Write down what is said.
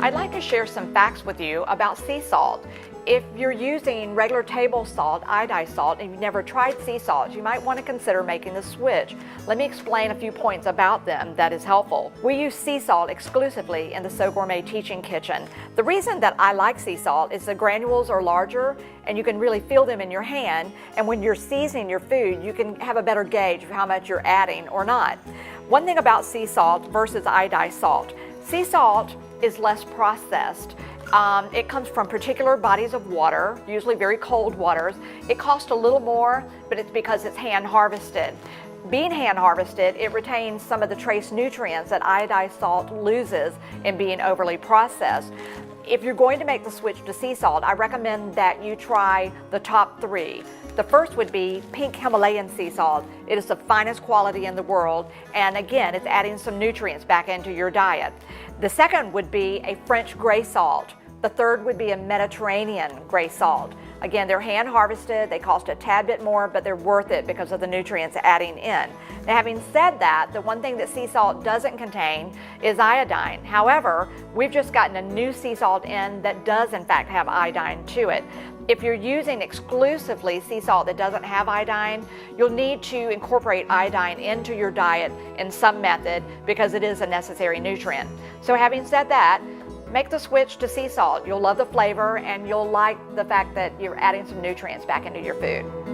I'd like to share some facts with you about sea salt. If you're using regular table salt, iodized salt, and you've never tried sea salt, you might want to consider making the switch. Let me explain a few points about them that is helpful. We use sea salt exclusively in the SoGourmet Teaching Kitchen. The reason that I like sea salt is the granules are larger and you can really feel them in your hand, and when you're seasoning your food, you can have a better gauge of how much you're adding or not. One thing about sea salt versus iodized salt, sea salt is less processed. It comes from particular bodies of water, usually very cold waters. It costs a little more, but it's because it's hand harvested. Being hand harvested, it retains some of the trace nutrients that iodized salt loses in being overly processed. If you're going to make the switch to sea salt, I recommend that you try the top three. The first would be pink Himalayan sea salt. It is the finest quality in the world, and again, it's adding some nutrients back into your diet. The second would be a French gray salt. The third would be a Mediterranean gray salt. Again, they're hand harvested, they cost a tad bit more, but they're worth it because of the nutrients adding in. Now, having said that, the one thing that sea salt doesn't contain is iodine. However, we've just gotten a new sea salt in that does in fact have iodine to it. If you're using exclusively sea salt that doesn't have iodine, you'll need to incorporate iodine into your diet in some method because it is a necessary nutrient. So having said that, make the switch to sea salt. You'll love the flavor and you'll like the fact that you're adding some nutrients back into your food.